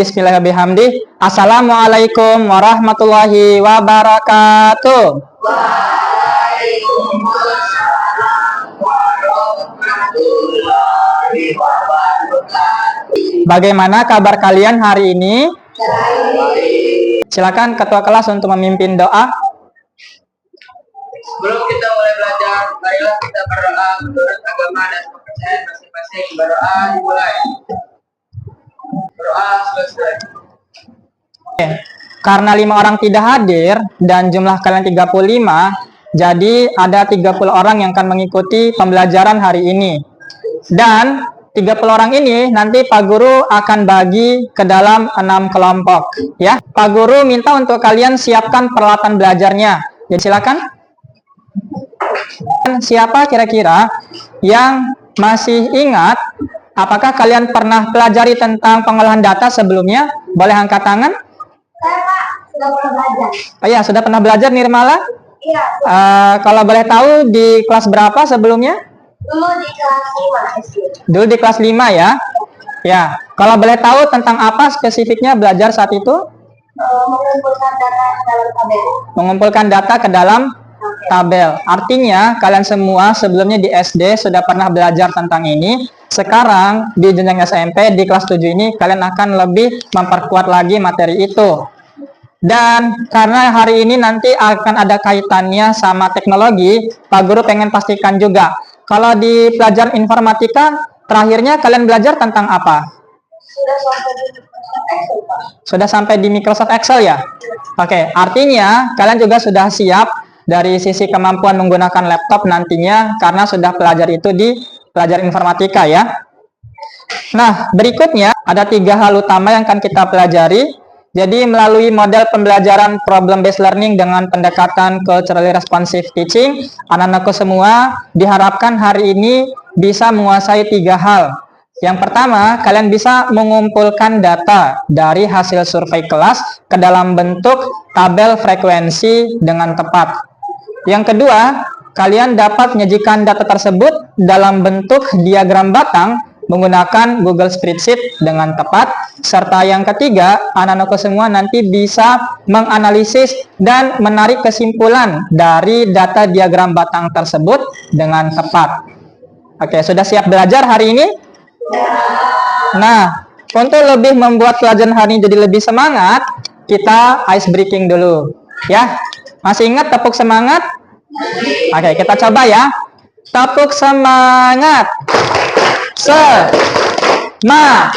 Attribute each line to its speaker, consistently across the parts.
Speaker 1: Bismillahirrahmanirrahim. Assalamualaikum warahmatullahi wabarakatuh. Waalaikumsalam warahmatullahi wabarakatuh. Bagaimana kabar kalian hari ini? Silakan ketua kelas untuk memimpin doa.
Speaker 2: Sebelum kita mulai belajar, marilah kita berdoa menurut agama dan kepercayaan masing-masing. Berdoa dimulai. Berdoa selesai.
Speaker 1: Karena 5 orang tidak hadir dan jumlah kalian 35, jadi ada 30 orang yang akan mengikuti pembelajaran hari ini. Dan 30 orang ini nanti Pak Guru akan bagi ke dalam 6 kelompok. Ya, Pak Guru minta untuk kalian siapkan peralatan belajarnya. Jadi silakan. Siapa kira-kira yang masih ingat? Apakah kalian pernah pelajari tentang pengolahan data sebelumnya? Boleh angkat tangan?
Speaker 3: Saya Pak, sudah pernah belajar.
Speaker 1: Oh iya, sudah pernah belajar Nirmala?
Speaker 3: Iya.
Speaker 1: Kalau boleh tahu di kelas berapa sebelumnya?
Speaker 3: Dulu di kelas 5 SD.
Speaker 1: Dulu di kelas 5 ya? Ya, kalau boleh tahu tentang apa spesifiknya belajar saat itu?
Speaker 3: Mengumpulkan data ke dalam tabel.
Speaker 1: Mengumpulkan data ke dalam tabel. Artinya kalian semua sebelumnya di SD sudah pernah belajar tentang ini. Sekarang di jenjang SMP di kelas 7 ini kalian akan lebih memperkuat lagi materi itu. Dan karena hari ini nanti akan ada kaitannya sama teknologi, Pak Guru pengen pastikan juga. Kalau di pelajaran informatika, terakhirnya kalian belajar tentang apa?
Speaker 3: Sudah sampai di Microsoft Excel, Pak.
Speaker 1: Sudah sampai di Microsoft Excel ya? Oke, artinya kalian juga sudah siap dari sisi kemampuan menggunakan laptop nantinya karena sudah pelajari itu di pelajaran informatika ya. Nah, berikutnya ada 3 hal utama yang akan kita pelajari. Jadi melalui model pembelajaran problem based learning dengan pendekatan culturally responsive teaching, anak-anakku semua diharapkan hari ini bisa menguasai 3 hal. Yang pertama, kalian bisa mengumpulkan data dari hasil survei kelas ke dalam bentuk tabel frekuensi dengan tepat. Yang kedua, kalian dapat menyajikan data tersebut dalam bentuk diagram batang menggunakan Google Spreadsheet dengan tepat. Serta yang ketiga, anak-anakku semua nanti bisa menganalisis dan menarik kesimpulan dari data diagram batang tersebut dengan tepat. Oke, sudah siap belajar hari ini? Nah, untuk lebih membuat pelajaran hari ini jadi lebih semangat, kita ice breaking dulu. Ya, masih ingat tepuk semangat? Oke, kita coba ya. Tepuk semangat. Semangat.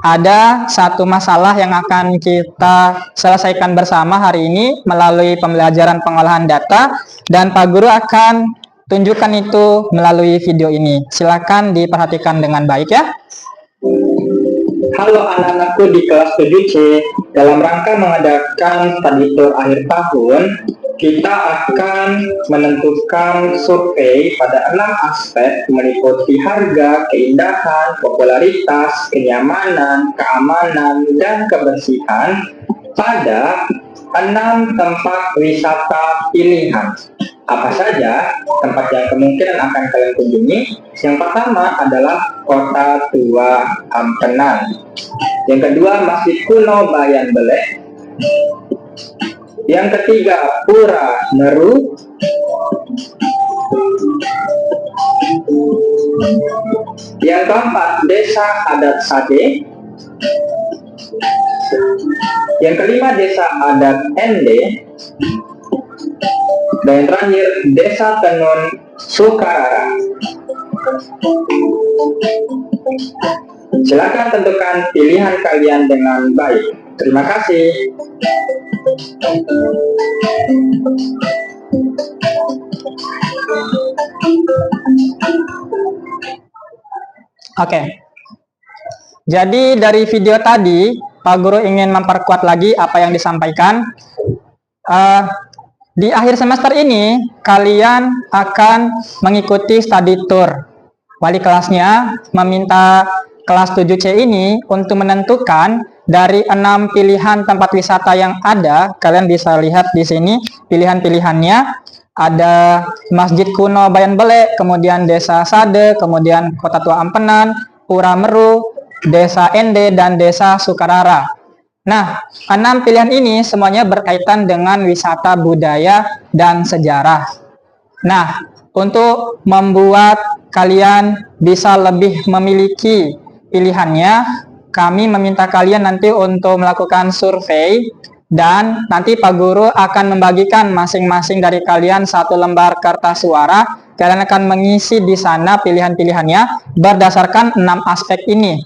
Speaker 1: Ada satu masalah yang akan kita selesaikan bersama hari ini melalui pembelajaran pengolahan data, dan Pak Guru akan tunjukkan itu melalui video ini. Silakan diperhatikan dengan baik ya. Halo anak-anakku di kelas 7C, dalam rangka mengadakan study tour akhir tahun, kita akan menentukan survei pada 6 aspek meliputi harga, keindahan, popularitas, kenyamanan, keamanan, dan kebersihan pada 6 tempat wisata pilihan. Apa saja tempat yang kemungkinan akan kalian kunjungi? Yang pertama adalah Kota Tua Ampenan. Yang kedua, Masjid Kuno Bayan Beleh. Yang ketiga, Pura Meru. Yang keempat, Desa Adat Sade. Yang kelima, Desa Adat Ende. Dan yang terakhir, Desa Tenun Sukarara. Silakan tentukan pilihan kalian dengan baik. Terima kasih. Oke. Jadi dari video tadi, Pak Guru ingin memperkuat lagi apa yang disampaikan. Di akhir semester ini, kalian akan mengikuti study tour. Wali kelasnya meminta kelas 7C ini untuk menentukan dari 6 pilihan tempat wisata yang ada. Kalian bisa lihat di sini pilihan-pilihannya. Ada Masjid Kuno Bayan Beleh, kemudian Desa Sade, kemudian Kota Tua Ampenan, Pura Meru, Desa Ende, dan Desa Sukarara. Nah, 6 pilihan ini semuanya berkaitan dengan wisata budaya dan sejarah. Nah, untuk membuat kalian bisa lebih memiliki pilihannya, kami meminta kalian nanti untuk melakukan survei, dan nanti Pak Guru akan membagikan masing-masing dari kalian 1 lembar kertas suara. Kalian akan mengisi di sana pilihan-pilihannya berdasarkan 6 aspek ini.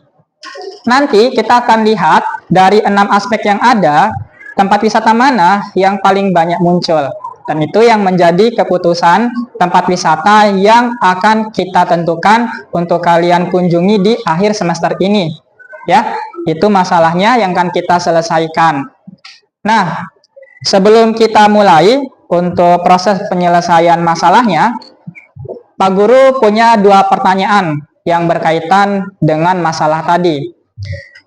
Speaker 1: Nanti kita akan lihat dari 6 aspek yang ada, tempat wisata mana yang paling banyak muncul. Dan itu yang menjadi keputusan tempat wisata yang akan kita tentukan untuk kalian kunjungi di akhir semester ini. Ya, itu masalahnya yang akan kita selesaikan. Nah, sebelum kita mulai untuk proses penyelesaian masalahnya, Pak Guru punya 2 pertanyaan yang berkaitan dengan masalah tadi.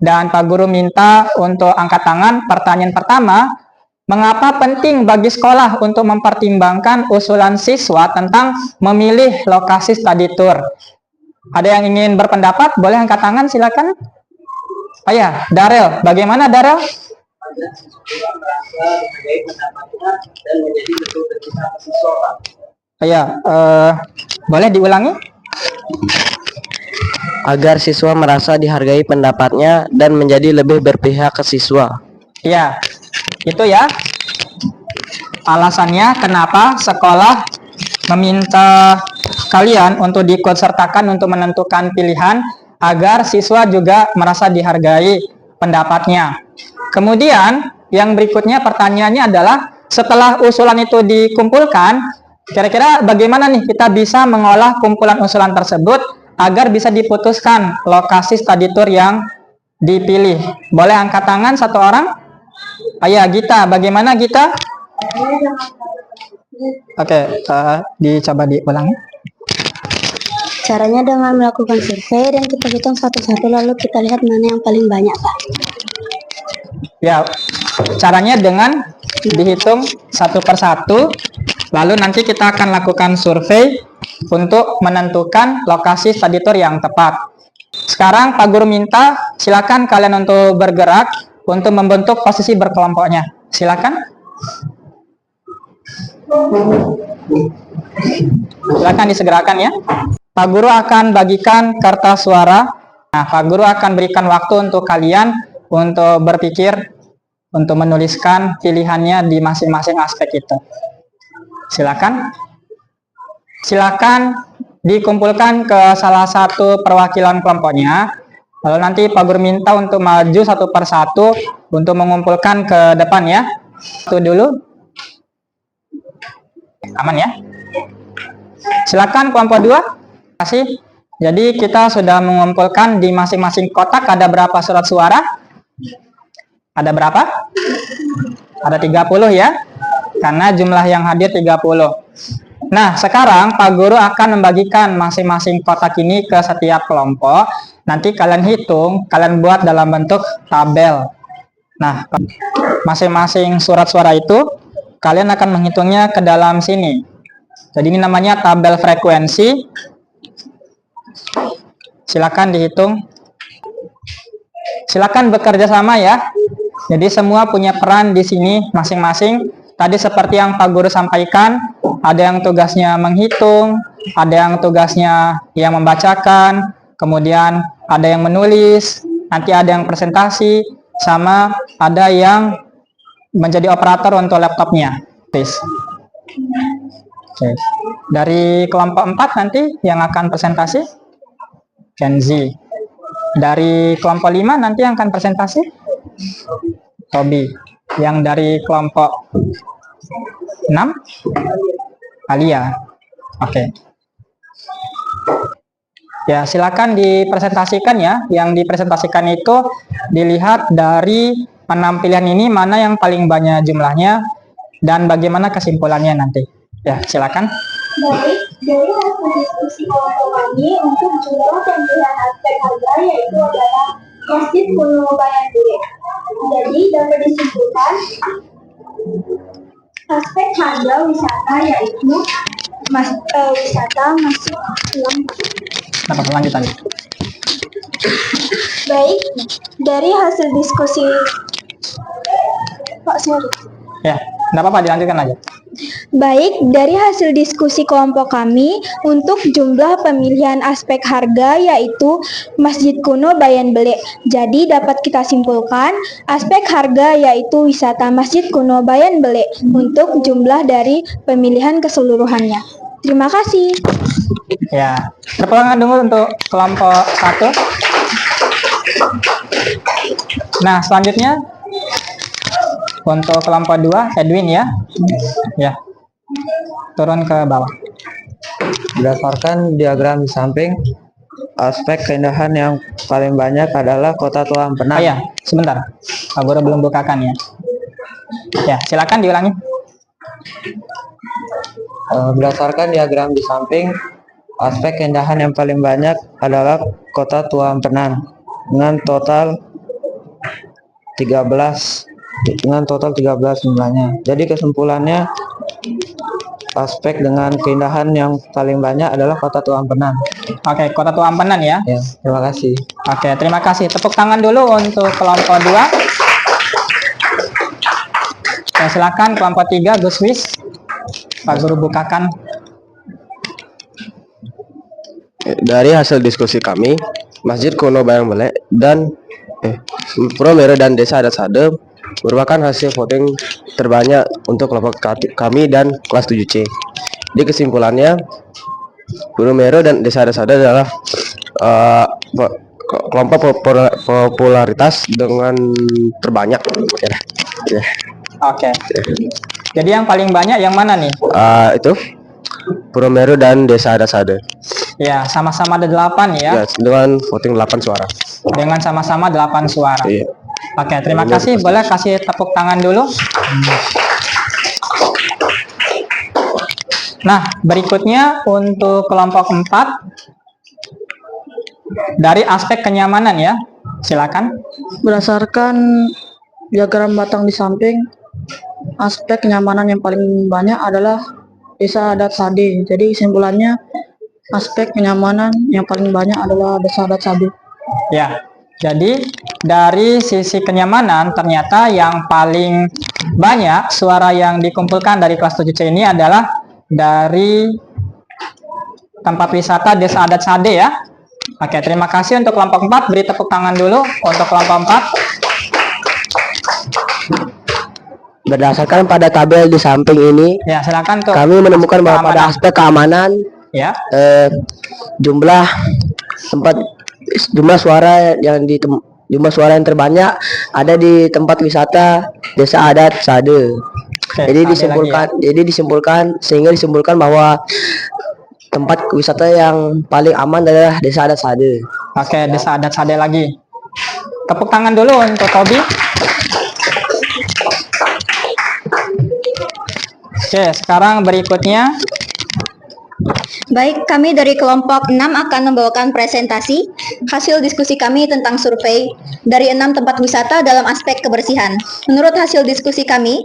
Speaker 1: Dan Pak Guru minta untuk angkat tangan. Pertanyaan pertama, mengapa penting bagi sekolah untuk mempertimbangkan usulan siswa tentang memilih lokasi study tour? Ada yang ingin berpendapat? Boleh angkat tangan, silakan. Oh ya, Darel. Bagaimana Darel?
Speaker 2: Agar siswa merasa menghargai pendapatnya dan menjadi betul berpihak ke siswa, Pak.
Speaker 1: Oh ya, boleh diulangi?
Speaker 4: Agar siswa merasa dihargai pendapatnya dan menjadi lebih berpihak ke siswa.
Speaker 1: Iya, itu ya alasannya kenapa sekolah meminta kalian untuk diikutsertakan untuk menentukan pilihan agar siswa juga merasa dihargai pendapatnya. Kemudian yang berikutnya pertanyaannya adalah setelah usulan itu dikumpulkan, kira-kira bagaimana nih kita bisa mengolah kumpulan usulan tersebut agar bisa diputuskan lokasi study tour yang dipilih. Boleh angkat tangan 1 orang? Ayah, Gita. Bagaimana Gita? Oke, dicoba diulangi.
Speaker 5: Caranya dengan melakukan survei dan kita hitung satu-satu lalu kita lihat mana yang paling banyak, Pak.
Speaker 1: Ya, caranya dengan dihitung 1 per 1, lalu nanti kita akan lakukan survei untuk menentukan lokasi study tour yang tepat. Sekarang Pak Guru minta silakan kalian untuk bergerak untuk membentuk posisi berkelompoknya. Silakan. Silakan disegerakan ya. Pak Guru akan bagikan kertas suara. Nah, Pak Guru akan berikan waktu untuk kalian untuk berpikir, untuk menuliskan pilihannya di masing-masing aspek itu. Silakan. Silakan dikumpulkan ke salah satu perwakilan kelompoknya. Lalu nanti Pak Guru minta untuk maju 1 per 1 untuk mengumpulkan ke depan ya. Itu dulu. Aman ya? Silakan kelompok 2. Terima kasih. Jadi kita sudah mengumpulkan di masing-masing kotak ada berapa surat suara? Ada berapa? Ada 30 ya. Karena jumlah yang hadir 30. Nah, sekarang Pak Guru akan membagikan masing-masing kotak ini ke setiap kelompok. Nanti kalian hitung, kalian buat dalam bentuk tabel. Nah, masing-masing surat suara itu kalian akan menghitungnya ke dalam sini. Jadi ini namanya tabel frekuensi. Silakan dihitung. Silakan bekerja sama ya. Jadi semua punya peran di sini masing-masing. Tadi seperti yang Pak Guru sampaikan, ada yang tugasnya menghitung, ada yang tugasnya yang membacakan, kemudian ada yang menulis, nanti ada yang presentasi, sama ada yang menjadi operator untuk laptopnya. Please. Oke. Dari kelompok 4 nanti yang akan presentasi, Kenzi. Dari kelompok 5 nanti yang akan presentasi, Tobi. Yang dari kelompok 6, Alia. Oke. Ya, silakan dipresentasikan ya. Yang dipresentasikan itu dilihat dari 6 pilihan ini mana yang paling banyak jumlahnya dan bagaimana kesimpulannya nanti. Ya, silakan.
Speaker 3: Baik, dari hasil diskusi kelompok kami untuk jumlah dan pilihan aspek harga yaitu adalah Masjid Kuno Bayan Duit. Jadi dapat disimpulkan aspek harga wisata yaitu wisata masuk dalam
Speaker 1: Dapat lanjut tadi.
Speaker 3: Baik, dari hasil diskusi Pak sorry.
Speaker 1: Ya, nggak apa-apa, dilanjutkan aja.
Speaker 3: Baik, dari hasil diskusi kelompok kami untuk jumlah pemilihan aspek harga yaitu Masjid Kuno Bayan Bele. Jadi dapat kita simpulkan aspek harga yaitu wisata Masjid Kuno Bayan Bele untuk jumlah dari pemilihan keseluruhannya. Terima kasih.
Speaker 1: Ya, tepuk tangan dulu untuk kelompok 1. Nah, selanjutnya untuk kelompok 2, Edwin ya. Ya. Turun ke bawah.
Speaker 6: Berdasarkan diagram di samping, aspek keindahan yang paling banyak adalah Kota Tua Empenan.
Speaker 1: Oh ya, sebentar. Pak Guru belum bukakan ya. Ya, silakan diulangi.
Speaker 6: Berdasarkan diagram di samping, aspek keindahan yang paling banyak adalah Kota Tua Empenan dengan total 13 jumlahnya. Jadi kesimpulannya, aspek dengan keindahan yang paling banyak adalah Kota Tua Empenan.
Speaker 1: Oke, Kota Tua Empenan ya.
Speaker 6: Ya, terima kasih.
Speaker 1: Oke, terima kasih. Tepuk tangan dulu untuk kelompok 2. Ya, silakan kelompok 3, Gus Wis. Pak Guru bukakan.
Speaker 4: Dari hasil diskusi kami, Masjid Kuno Bayang Bele dan Pura Mero dan Desa Adat Sade merupakan hasil voting terbanyak untuk kelompok kami dan kelas 7C. Di kesimpulannya, Pura Mero dan Desa Adat Sade adalah kelompok popularitas dengan terbanyak. Ya.
Speaker 1: Oke. Jadi yang paling banyak yang mana nih?
Speaker 4: Itu Pura Mero dan Desa Adat Sade.
Speaker 1: Ya, sama-sama ada 8 ya.
Speaker 4: Ya, dengan voting 8 suara.
Speaker 1: Dengan sama-sama 8 suara.
Speaker 4: Iya.
Speaker 1: Oke, terima kasih. Boleh kasih tepuk tangan dulu. Nah, berikutnya untuk kelompok 4 dari aspek kenyamanan ya. Silakan.
Speaker 7: Berdasarkan diagram batang di samping, aspek kenyamanan yang paling banyak adalah Desa Adat Sade. Jadi kesimpulannya, aspek kenyamanan yang paling banyak adalah Desa Adat Sade.
Speaker 1: Ya, jadi dari sisi kenyamanan ternyata yang paling banyak suara yang dikumpulkan dari kelas 7C ini adalah dari tempat wisata Desa Adat Sade ya. Oke, terima kasih untuk kelompok 4. Beri tepuk tangan dulu untuk kelompok 4.
Speaker 4: Berdasarkan pada tabel di samping ini,
Speaker 1: Ya, silakan tuh.
Speaker 4: kami menemukan bahwa pada
Speaker 1: Keamanan.
Speaker 4: aspek keamanan,
Speaker 1: Ya,
Speaker 4: jumlah suara yang terbanyak ada di tempat wisata Desa Adat Sade.
Speaker 1: oke,
Speaker 4: Jadi
Speaker 1: Sade
Speaker 4: disimpulkan bahwa tempat wisata yang paling aman adalah Desa Adat Sade.
Speaker 1: Oke, Desa Adat Sade lagi. Tepuk tangan dulu untuk Tobi. Oke, sekarang berikutnya.
Speaker 5: Baik, kami dari kelompok 6 akan membawakan presentasi hasil diskusi kami tentang survei dari 6 tempat wisata dalam aspek kebersihan. Menurut hasil diskusi kami,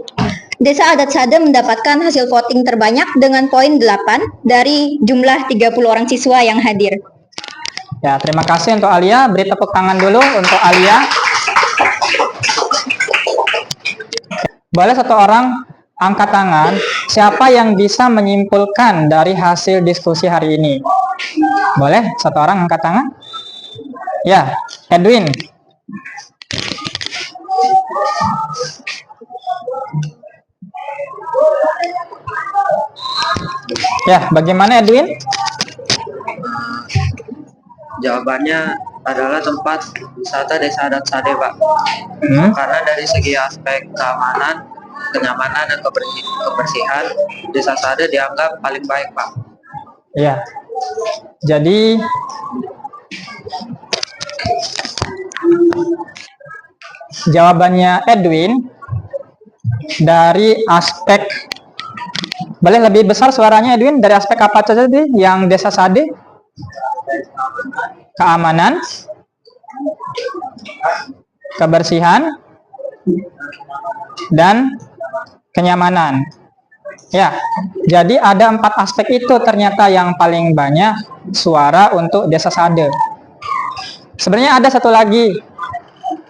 Speaker 5: Desa Adat Sade mendapatkan hasil voting terbanyak dengan poin 8 dari jumlah 30 orang siswa yang hadir.
Speaker 1: Ya, terima kasih untuk Alia. Beri tepuk tangan dulu untuk Alia. Boleh satu orang angkat tangan, siapa yang bisa menyimpulkan dari hasil diskusi hari ini? Boleh satu orang angkat tangan? Ya, Edwin. Ya, bagaimana Edwin?
Speaker 6: Jawabannya adalah tempat wisata Desa Adat Sade, Pak. Karena dari segi aspek keamanan, kenyamanan, dan kebersihan, Desa Sade dianggap paling baik, Pak.
Speaker 1: Ya. Jadi jawabannya Edwin dari aspek, boleh lebih besar suaranya Edwin, dari aspek apa saja tadi yang Desa Sade? Keamanan, kebersihan, dan kenyamanan. Ya, jadi ada 4 aspek itu ternyata yang paling banyak suara untuk Desa Sade. Sebenarnya ada satu lagi,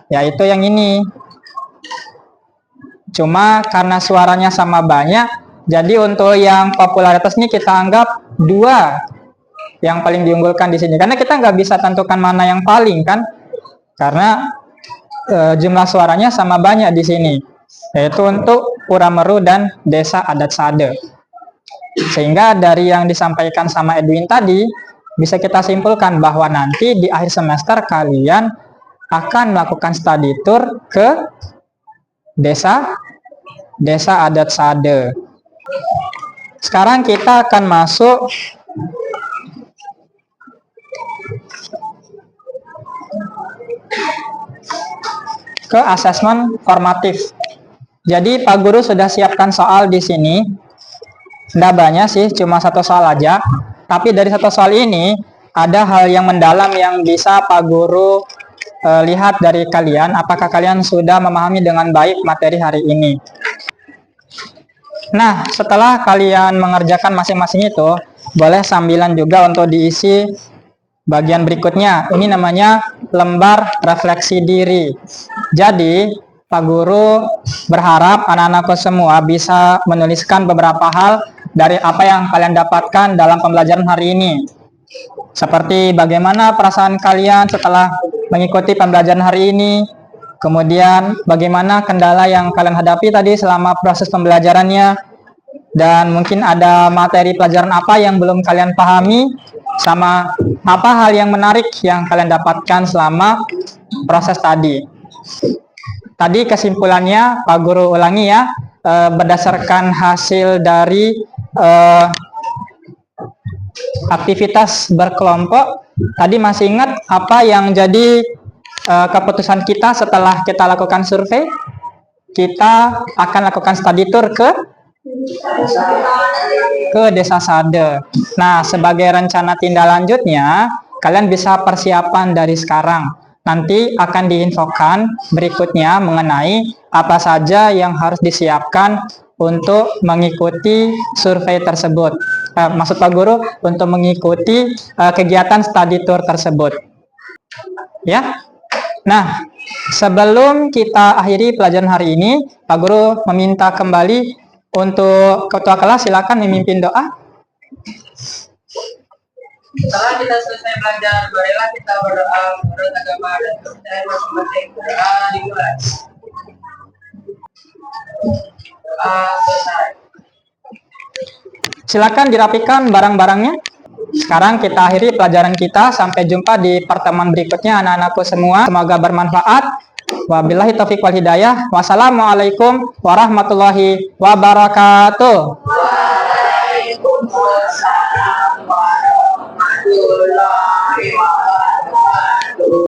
Speaker 1: yaitu yang ini. Cuma karena suaranya sama banyak, jadi untuk yang popularitas ini kita anggap 2 yang paling diunggulkan di sini. Karena kita nggak bisa tentukan mana yang paling kan, karena jumlah suaranya sama banyak di sini, yaitu untuk Pura Meru dan Desa Adat Sade. Sehingga dari yang disampaikan sama Edwin tadi, bisa kita simpulkan bahwa nanti di akhir semester kalian akan melakukan study tour ke Desa Adat Sade. Sekarang kita akan masuk ke asesmen formatif. Jadi Pak Guru sudah siapkan soal di sini. Nggak banyak sih, cuma 1 soal aja. Tapi dari 1 soal ini ada hal yang mendalam yang bisa Pak Guru lihat dari kalian. Apakah kalian sudah memahami dengan baik materi hari ini? Nah, setelah kalian mengerjakan masing-masing itu, boleh sambilan juga untuk diisi bagian berikutnya. Ini namanya lembar refleksi diri. Jadi, Pak Guru berharap anak-anakku semua bisa menuliskan beberapa hal dari apa yang kalian dapatkan dalam pembelajaran hari ini. Seperti bagaimana perasaan kalian setelah mengikuti pembelajaran hari ini, kemudian bagaimana kendala yang kalian hadapi tadi selama proses pembelajarannya, dan mungkin ada materi pelajaran apa yang belum kalian pahami, sama apa hal yang menarik yang kalian dapatkan selama proses tadi. Tadi kesimpulannya Pak Guru ulangi ya, berdasarkan hasil dari aktivitas berkelompok. Tadi masih ingat apa yang jadi keputusan kita setelah kita lakukan survei? Kita akan lakukan study tour ke Desa Sade. Nah, sebagai rencana tindak lanjutnya, kalian bisa persiapan dari sekarang. Nanti akan diinfokan berikutnya mengenai apa saja yang harus disiapkan untuk mengikuti survei tersebut. Maksud Pak Guru, untuk mengikuti kegiatan study tour tersebut. Ya. Nah, sebelum kita akhiri pelajaran hari ini, Pak Guru meminta kembali untuk ketua kelas, silakan memimpin doa.
Speaker 2: Setelah kita selesai belajar, marilah kita berdoa menurut agama dan kepercayaan masing-masing. Berdoa dimulai. Doa selesai.
Speaker 1: Silakan dirapikan barang-barangnya. Sekarang kita akhiri pelajaran kita. Sampai jumpa di pertemuan berikutnya anak-anakku semua. Semoga bermanfaat. Wabillahi taufiq wal hidayah. Wassalamualaikum warahmatullahi wabarakatuh.
Speaker 2: Waalaikumsalam.